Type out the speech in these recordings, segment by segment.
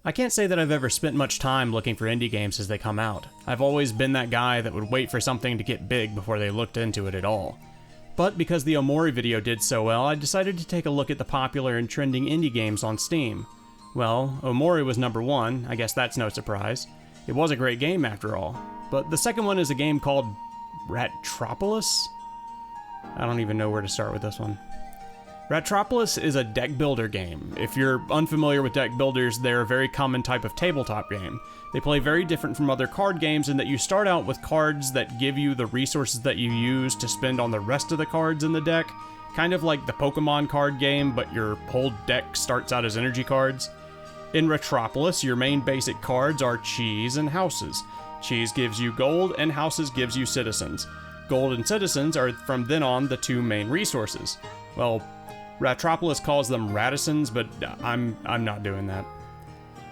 I can't say that I've ever spent much time looking for indie games as they come out. I've always been that guy that would wait for something to get big before they looked into it at all. But because the Omori video did so well, I decided to take a look at the popular and trending indie games on Steam. Well, Omori was number one, I guess that's no surprise. It was a great game after all. But the second one is a game called Ratatouille? I don't even know where to start with this one. Ratatouille is a deck builder game. If you're unfamiliar with deck builders, they're a very common type of tabletop game. They play very different from other card games in that you start out with cards that give you the resources that you use to spend on the rest of the cards in the deck, kind of like the Pokemon card game, but your whole deck starts out as energy cards. In Ratatouille, your main basic cards are cheese and houses. Cheese gives you gold, and houses gives you citizens. Gold and citizens are from then on the two main resources. Well, Ratatouille calls them Radissons, but I'm not doing that.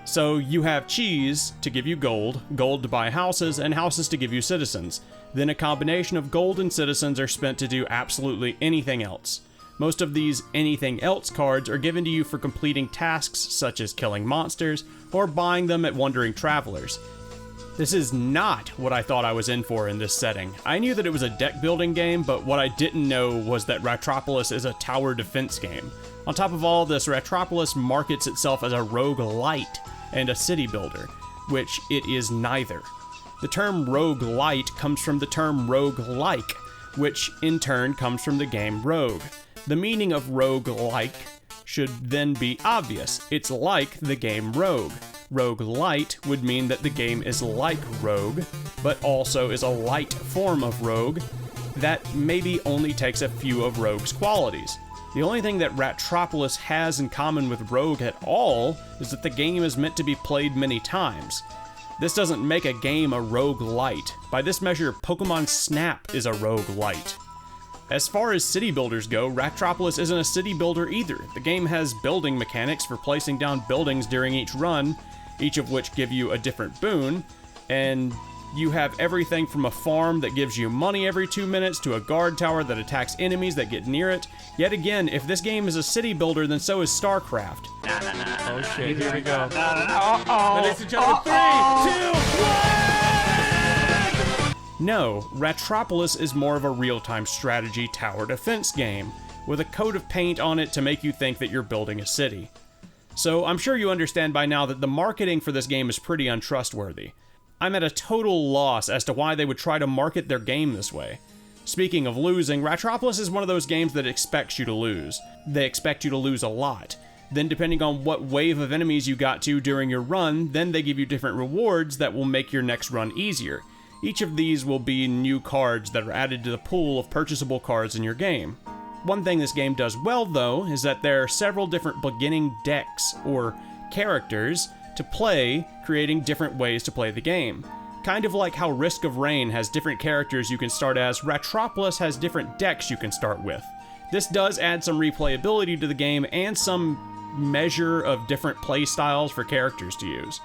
So you have cheese to give you gold, gold to buy houses, and houses to give you citizens. Then a combination of gold and citizens are spent to do absolutely anything else. Most of these anything else cards are given to you for completing tasks such as killing monsters or buying them at wandering travelers. This is not what I thought I was in for in this setting. I knew that it was a deck building game, but what I didn't know was that Ratatouille is a tower defense game. On top of all this, Ratatouille markets itself as a roguelite and a city builder, which it is neither. The term roguelite comes from the term roguelike, which in turn comes from the game Rogue. The meaning of roguelike should then be obvious. It's like the game Rogue. Roguelite would mean that the game is like Rogue, but also is a light form of Rogue that maybe only takes a few of Rogue's qualities. The only thing that Ratatouille has in common with Rogue at all is that the game is meant to be played many times. This doesn't make a game a roguelite. By this measure, Pokemon Snap is a roguelite. As far as city builders go, Ratatouille isn't a city builder either. The game has building mechanics for placing down buildings during each run, each of which give you a different boon, and you have everything from a farm that gives you money every 2 minutes to a guard tower that attacks enemies that get near it. Yet again, if this game is a city builder, then so is StarCraft. Oh shit, here we go. Ladies and gentlemen, 3, 2, 1! No, Ratatouille is more of a real-time strategy tower defense game, with a coat of paint on it to make you think that you're building a city. So I'm sure you understand by now that the marketing for this game is pretty untrustworthy. I'm at a total loss as to why they would try to market their game this way. Speaking of losing, Ratatouille is one of those games that expects you to lose. They expect you to lose a lot. Then depending on what wave of enemies you got to during your run, then they give you different rewards that will make your next run easier. Each of these will be new cards that are added to the pool of purchasable cards in your game. One thing this game does well, though, is that there are several different beginning decks, or characters, to play, creating different ways to play the game. Kind of like how Risk of Rain has different characters you can start as, Ratatouille has different decks you can start with. This does add some replayability to the game and some measure of different play styles for characters to use.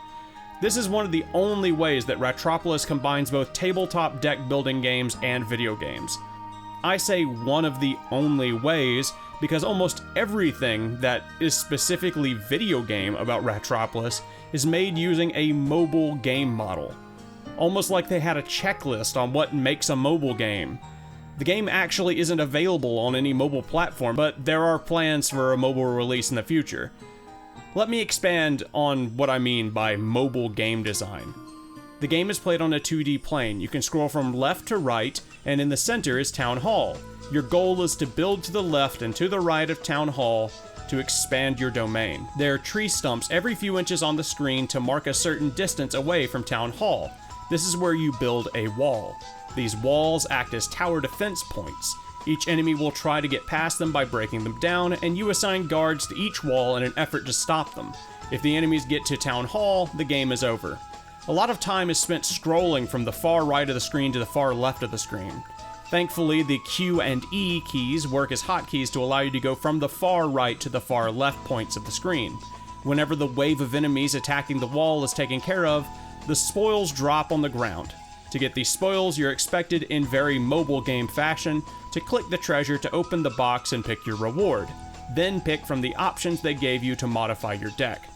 This is one of the only ways that Ratatouille combines both tabletop deck building games and video games. I say one of the only ways because almost everything that is specifically video game about Ratatouille is made using a mobile game model. Almost like they had a checklist on what makes a mobile game. The game actually isn't available on any mobile platform, but there are plans for a mobile release in the future. Let me expand on what I mean by mobile game design. The game is played on a 2D plane. You can scroll from left to right, and in the center is Town Hall. Your goal is to build to the left and to the right of Town Hall to expand your domain. There are tree stumps every few inches on the screen to mark a certain distance away from Town Hall. This is where you build a wall. These walls act as tower defense points. Each enemy will try to get past them by breaking them down, and you assign guards to each wall in an effort to stop them. If the enemies get to Town Hall, the game is over. A lot of time is spent scrolling from the far right of the screen to the far left of the screen. Thankfully, the Q and E keys work as hotkeys to allow you to go from the far right to the far left points of the screen. Whenever the wave of enemies attacking the wall is taken care of, the spoils drop on the ground. To get these spoils, you're expected in very mobile game fashion to click the treasure to open the box and pick your reward. Then pick from the options they gave you to modify your deck.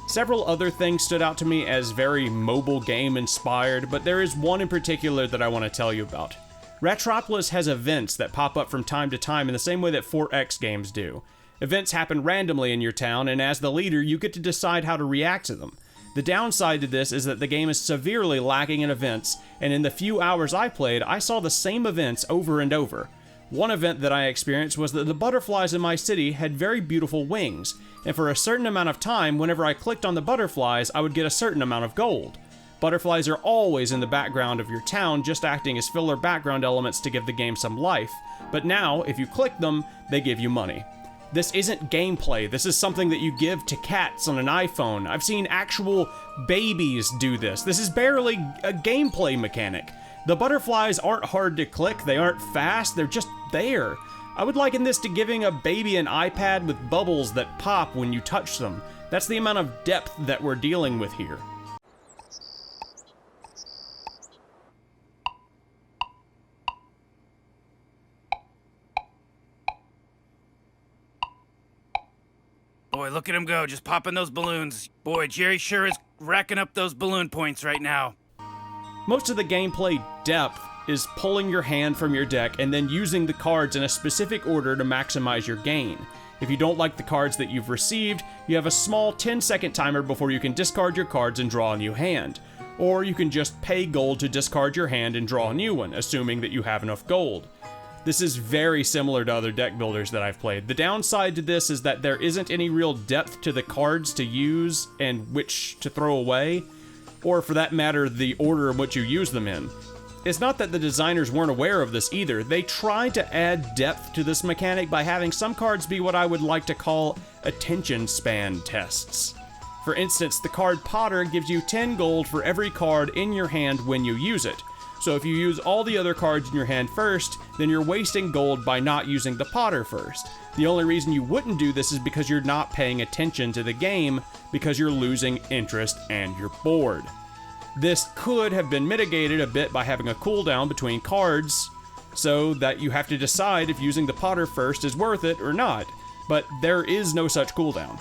Several other things stood out to me as very mobile game inspired, but there is one in particular that I want to tell you about. Ratatouille has events that pop up from time to time in the same way that 4X games do. Events happen randomly in your town, and as the leader, you get to decide how to react to them. The downside to this is that the game is severely lacking in events, and in the few hours I played, I saw the same events over and over. One event that I experienced was that the butterflies in my city had very beautiful wings, and for a certain amount of time, whenever I clicked on the butterflies, I would get a certain amount of gold. Butterflies are always in the background of your town, just acting as filler background elements to give the game some life, but now, if you click them, they give you money. This isn't gameplay, this is something that you give to cats on an iPhone. I've seen actual babies do this. This is barely a gameplay mechanic. The butterflies aren't hard to click, they aren't fast, they're just there. I would liken this to giving a baby an iPad with bubbles that pop when you touch them. That's the amount of depth that we're dealing with here. Boy, look at him go, just popping those balloons. Boy, Jerry sure is racking up those balloon points right now. Most of the gameplay depth is pulling your hand from your deck and then using the cards in a specific order to maximize your gain. If you don't like the cards that you've received, you have a small 10-second timer before you can discard your cards and draw a new hand. Or you can just pay gold to discard your hand and draw a new one, assuming that you have enough gold. This is very similar to other deck builders that I've played. The downside to this is that there isn't any real depth to the cards to use and which to throw away, or for that matter, the order in which you use them in. It's not that the designers weren't aware of this either. They tried to add depth to this mechanic by having some cards be what I would like to call attention span tests. For instance, the card Potter gives you 10 gold for every card in your hand when you use it. So if you use all the other cards in your hand first, then you're wasting gold by not using the Potter first. The only reason you wouldn't do this is because you're not paying attention to the game, because you're losing interest and you're bored. This could have been mitigated a bit by having a cooldown between cards, so that you have to decide if using the Potter first is worth it or not, but there is no such cooldown.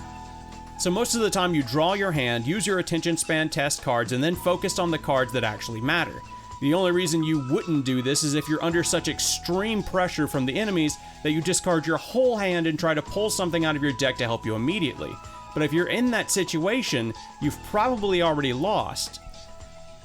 So most of the time you draw your hand, use your attention span test cards, and then focus on the cards that actually matter. The only reason you wouldn't do this is if you're under such extreme pressure from the enemies that you discard your whole hand and try to pull something out of your deck to help you immediately. But if you're in that situation, you've probably already lost.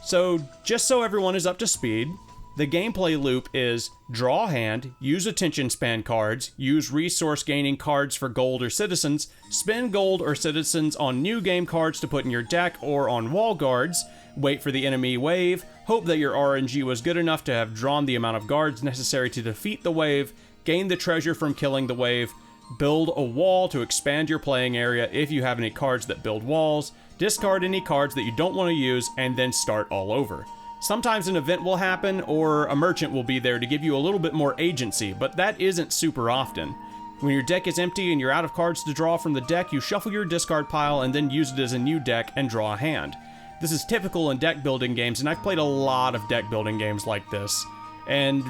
So, just so everyone is up to speed, the gameplay loop is draw a hand, use attention span cards, use resource gaining cards for gold or citizens, spend gold or citizens on new game cards to put in your deck or on wall guards, wait for the enemy wave, hope that your RNG was good enough to have drawn the amount of guards necessary to defeat the wave, gain the treasure from killing the wave, build a wall to expand your playing area if you have any cards that build walls, discard any cards that you don't want to use, and then start all over. Sometimes an event will happen, or a merchant will be there to give you a little bit more agency, but that isn't super often. When your deck is empty and you're out of cards to draw from the deck, you shuffle your discard pile and then use it as a new deck and draw a hand. This is typical in deck building games, and I've played a lot of deck building games like this. And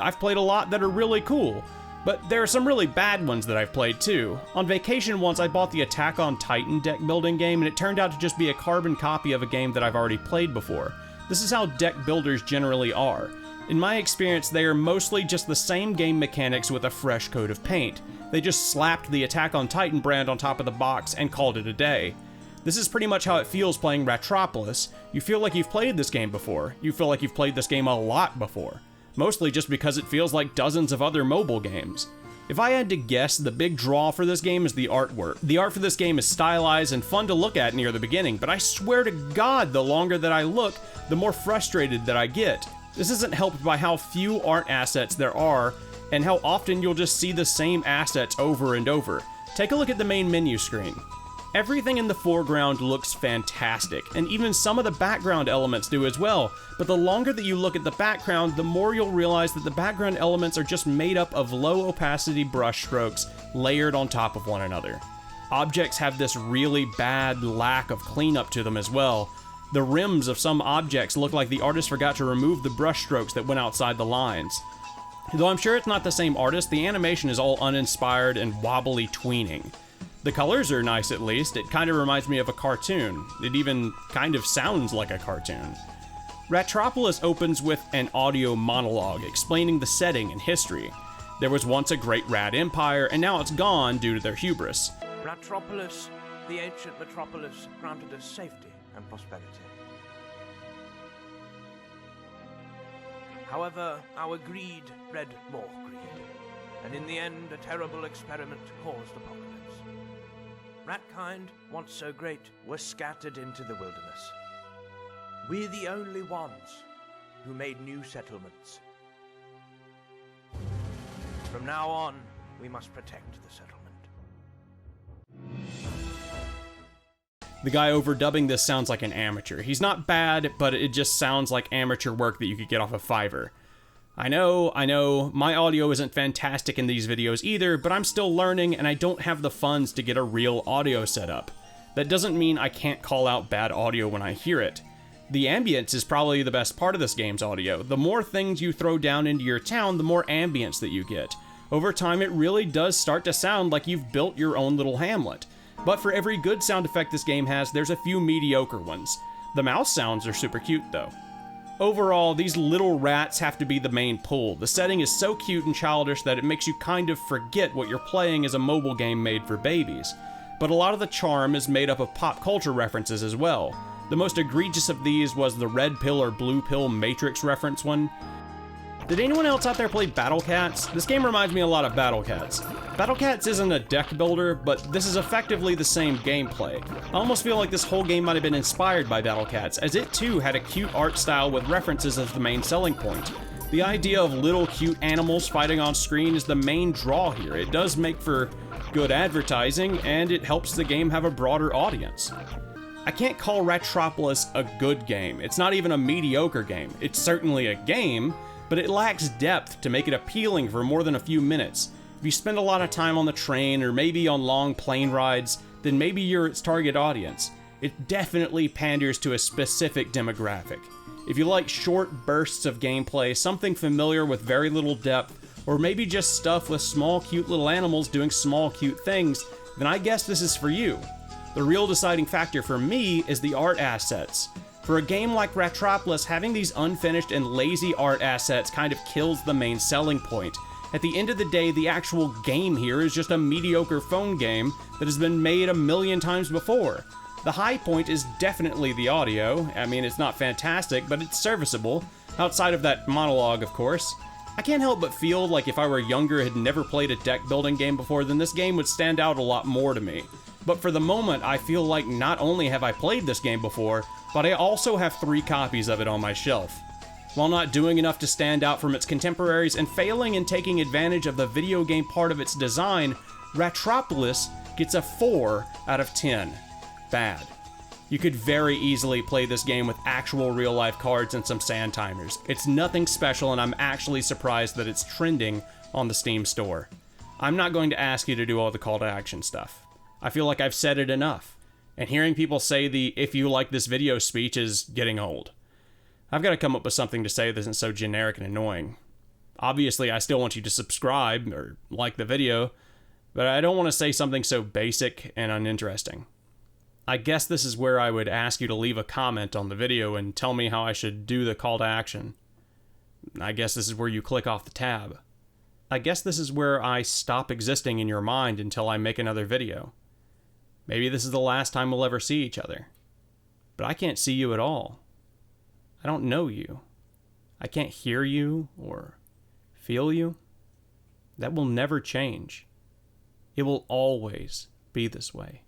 I've played a lot that are really cool. But there are some really bad ones that I've played too. On vacation once, I bought the Attack on Titan deck building game, and it turned out to just be a carbon copy of a game that I've already played before. This is how deck builders generally are. In my experience, they are mostly just the same game mechanics with a fresh coat of paint. They just slapped the Attack on Titan brand on top of the box and called it a day. This is pretty much how it feels playing Ratatouille. You feel like you've played this game before. You feel like you've played this game a lot before. Mostly just because it feels like dozens of other mobile games. If I had to guess, the big draw for this game is the artwork. The art for this game is stylized and fun to look at near the beginning, but I swear to God, the longer that I look, the more frustrated that I get. This isn't helped by how few art assets there are, and how often you'll just see the same assets over and over. Take a look at the main menu screen. Everything in the foreground looks fantastic, and even some of the background elements do as well, but the longer that you look at the background, the more you'll realize that the background elements are just made up of low opacity brush strokes layered on top of one another. Objects have this really bad lack of cleanup to them as well. The rims of some objects look like the artist forgot to remove the brush strokes that went outside the lines. Though I'm sure it's not the same artist, the animation is all uninspired and wobbly tweening. The colors are nice at least. It kind of reminds me of a cartoon. It even kind of sounds like a cartoon. Ratropolis opens with an audio monologue explaining the setting and history. There was once a great rat empire, and now it's gone due to their hubris. Ratropolis, the ancient metropolis, granted us safety and prosperity. However, our greed bred more greed, and in the end, a terrible experiment caused apocalypse. Ratkind, once so great, were scattered into the wilderness. We're the only ones who made new settlements. From now on, we must protect the settlement. The guy overdubbing this sounds like an amateur. He's not bad, but it just sounds like amateur work that you could get off of Fiverr. I know, my audio isn't fantastic in these videos either, but I'm still learning and I don't have the funds to get a real audio setup. That doesn't mean I can't call out bad audio when I hear it. The ambience is probably the best part of this game's audio. The more things you throw down into your town, the more ambience that you get. Over time, it really does start to sound like you've built your own little hamlet. But for every good sound effect this game has, there's a few mediocre ones. The mouse sounds are super cute though. Overall, these little rats have to be the main pull. The setting is so cute and childish that it makes you kind of forget what you're playing as a mobile game made for babies. But a lot of the charm is made up of pop culture references as well. The most egregious of these was the red pill or blue pill Matrix reference one. Did anyone else out there play Battle Cats? This game reminds me a lot of Battle Cats. Battle Cats isn't a deck builder, but this is effectively the same gameplay. I almost feel like this whole game might have been inspired by Battle Cats, as it too had a cute art style with references as the main selling point. The idea of little cute animals fighting on screen is the main draw here. It does make for good advertising, and it helps the game have a broader audience. I can't call Ratropolis a good game. It's not even a mediocre game. It's certainly a game, but it lacks depth to make it appealing for more than a few minutes. If you spend a lot of time on the train or maybe on long plane rides, then maybe you're its target audience. It definitely panders to a specific demographic. If you like short bursts of gameplay, something familiar with very little depth, or maybe just stuff with small cute little animals doing small cute things, then I guess this is for you. The real deciding factor for me is the art assets. For a game like Ratropolis, having these unfinished and lazy art assets kind of kills the main selling point. At the end of the day, the actual game here is just a mediocre phone game that has been made a million times before. The high point is definitely the audio. I mean, it's not fantastic, but it's serviceable. Outside of that monologue, of course. I can't help but feel like if I were younger and had never played a deck building game before, then this game would stand out a lot more to me. But for the moment, I feel like not only have I played this game before, but I also have 3 copies of it on my shelf. While not doing enough to stand out from its contemporaries and failing in taking advantage of the video game part of its design, Ratropolis gets a 4 out of 10. Bad. You could very easily play this game with actual real-life cards and some sand timers. It's nothing special, and I'm actually surprised that it's trending on the Steam store. I'm not going to ask you to do all the call to action stuff. I feel like I've said it enough. And hearing people say the "if you like this video" speech is getting old. I've got to come up with something to say that isn't so generic and annoying. Obviously, I still want you to subscribe or like the video, but I don't want to say something so basic and uninteresting. I guess this is where I would ask you to leave a comment on the video and tell me how I should do the call to action. I guess this is where you click off the tab. I guess this is where I stop existing in your mind until I make another video. Maybe this is the last time we'll ever see each other. But I can't see you at all. I don't know you. I can't hear you or feel you. That will never change. It will always be this way.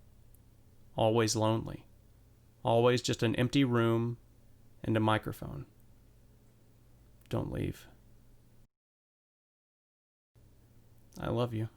Always lonely. Always just an empty room and a microphone. Don't leave. I love you.